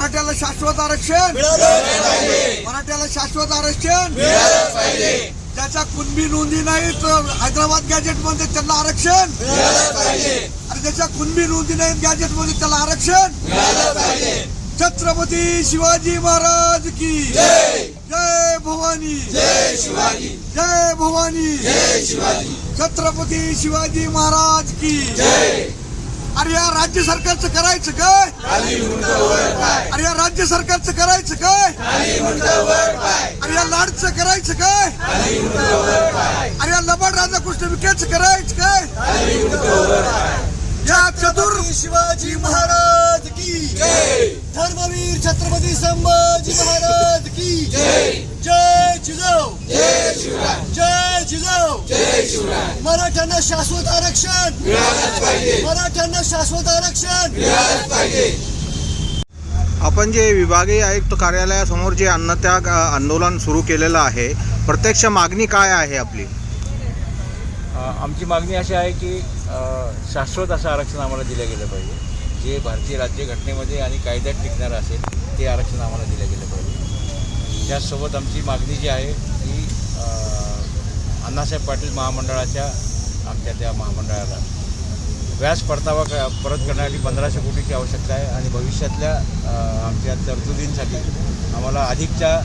मराठ्याला शाश्वत आरक्षण मराठ्याला शाश्वत आरक्षण ज्याच्या कुणबी नोंदी नाही तर हैदराबाद गॅजेट मध्ये त्याला आरक्षण आणि ज्याच्या कुणबी नोंदी नाही गॅजेट मध्ये त्याला आरक्षण। छत्रपती शिवाजी महाराज की जय भवानी जय शिवाजी जय भवानी जय शिवाजी छत्रपती शिवाजी महाराज की जय। अरे या राज्य सरकारचं करायचं काय अरे या राज्य सरकारचं करायचं काय अरे या लाडचं करायचं काय अरे या लबाड राधाकृष्ण विखेचं करायचं काय। या चतुर शिवाजी महाराज की जय। धर्मवीर छत्रपती संभाजी महाराज की जय। जय जिजाऊ जय शिवराय जय जिजाऊ जय शिवराय। मराठ्यांना शाश्वत आरक्षण मिळालंच पाहिजे मराठ्यांना शाश्वत आरक्षण मिळालंच पाहिजे। आपण जे विभागीय आयुक्त कार्यालयासमोर जे अन्नत्याग आंदोलन सुरू केलेलं आहे, प्रत्यक्ष मागणी काय आहे आपली? आमची मागणी अशी आहे की शाश्वत असं आरक्षण आम्हाला दिलं गेलं पाहिजे, जे भारतीय राज्यघटनेमध्ये आणि कायद्यात टिकणारं असेल ते आरक्षण आम्हाला दिलं गेलं पाहिजे। त्याचसोबत आमची मागणी जी आहे ती अण्णासाहेब पाटील महामंडळाच्या आमच्या त्या महामंडळाला व्याज परतावा परत करण्यासाठी 1500 कोटीची आवश्यकता आहे आणि भविष्यातल्या आमच्या तरतुदींसाठी आम्हाला अधिकच्या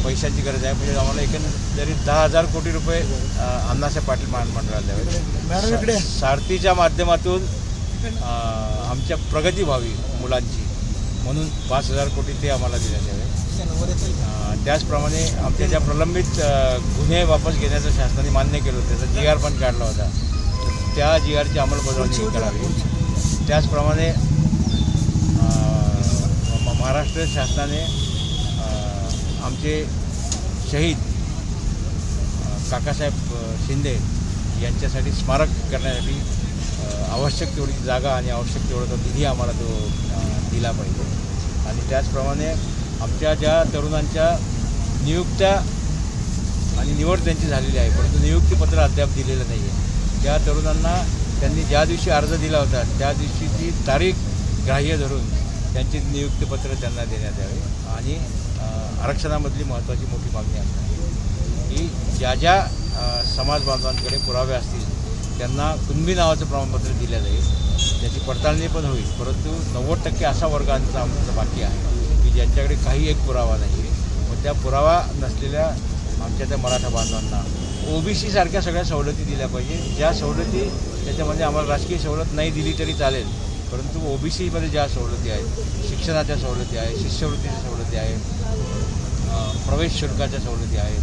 पैशाची गरज आहे। म्हणजे आम्हाला एकंदरीत 10,000 कोटी रुपये अण्णासाहेब पाटील महामंडळाला द्यावे। सारथीच्या माध्यमातून आमच्या प्रगती व्हावी मुलांची म्हणून 5,000 कोटी ते आम्हाला देण्यात यावे। त्याचप्रमाणे आमच्या ज्या प्रलंबित गुन्हे वापस घेण्याचं शासनाने मान्य केलं होतं, त्याचा GR पण काढला होता, त्या GRची अंमलबजावणी करावी। त्याचप्रमाणे महाराष्ट्र शासनाने आमचे शहीद काकासाहेब शिंदे यांच्यासाठी स्मारक करण्यासाठी आवश्यक तेवढी जागा आणि आवश्यक तेवढा निधी आम्हाला तो दिला पाहिजे। आणि त्याचप्रमाणे आमच्या ज्या तरुणांच्या नियुक्त्या आणि निवड त्यांची झालेली आहे परंतु नियुक्तीपत्र अद्याप दिलेलं नाही आहे, त्या तरुणांना त्यांनी ज्या दिवशी अर्ज दिला होता त्या दिवशीची तारीख ग्राह्य धरून त्यांचे नियुक्तीपत्र त्यांना देण्यात यावे। आणि आरक्षणामधली महत्त्वाची मोठी मागणी असणार की ज्या ज्या समाज बांधवांकडे पुरावे असतील त्यांना कुणबी नावाचं प्रमाणपत्र दिलं जाईल, त्याची पडताळणी पण होईल। परंतु 90% असा वर्ग आमचा बाकी आहे की ज्यांच्याकडे काही एक पुरावा नाही आहे। मग त्या पुरावा नसलेल्या आमच्या त्या मराठा बांधवांना OBC सारख्या सगळ्या सवलती दिल्या पाहिजे, ज्या सवलती त्याच्यामध्ये आम्हाला राजकीय सवलत नाही दिली तरी चालेल, परंतु OBCमध्ये ज्या सवलती आहेत, शिक्षणाच्या सवलती आहेत, शिष्यवृत्तीच्या सवलती आहेत, प्रवेश शुल्काच्या सवलती आहेत,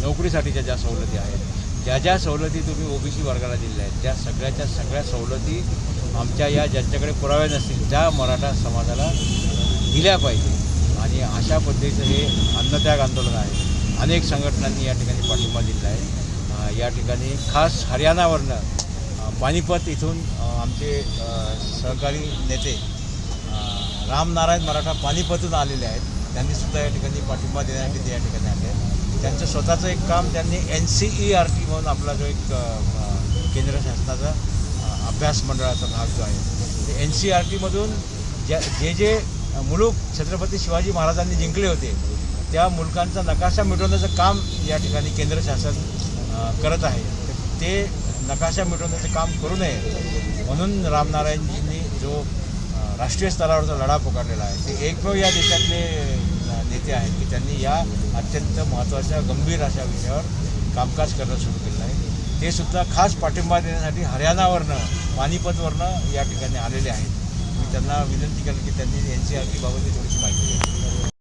नोकरीसाठीच्या ज्या सवलती आहेत, ज्या ज्या सवलती तुम्ही OBC वर्गाला दिलेल्या आहेत त्या सगळ्या सवलती आमच्या या ज्यांच्याकडे पुरावे नसतील त्या मराठा समाजाला दिल्या पाहिजे। आणि अशा पद्धतीचं हे अन्नत्याग आंदोलन आहे। अनेक संघटनांनी या ठिकाणी पाठिंबा दिला आहे। या ठिकाणी खास हरियाणावरनं पानिपत इथून आमचे सहकारी नेते रामनारायण मराठा पानिपतून आलेले आहेत, त्यांनीसुद्धा या ठिकाणी पाठिंबा देण्यासाठी ते या ठिकाणी आले आहेत। त्यांचं स्वतःचं एक काम त्यांनी NCERT म्हणून आपला जो एक केंद्र शासनाचा अभ्यास मंडळाचा भाग जो आहे ते NCERTमधून जे मुलूक छत्रपती शिवाजी महाराजांनी जिंकले होते त्या मुलकांचा नकाशा मिटवण्याचं काम या ठिकाणी केंद्र शासन करत आहे। ते नकाशा मिटवण्याचं काम करू नये म्हणून रामनारायणजींनी जो राष्ट्रीय स्तरावरचा लढा पुकारलेला आहे ते एकमेव या देशातले नेते आहेत की त्यांनी या अत्यंत महत्त्वाच्या गंभीर अशा विषयावर कामकाज करणं सुरू केलं आहे। ते सुद्धा खास पाठिंबा देण्यासाठी हरियाणावरनं पानिपतवरनं या ठिकाणी आलेले आहेत। मी त्यांना विनंती केली की त्यांनी NCERT बाबत थोडीशी माहिती द्यावी।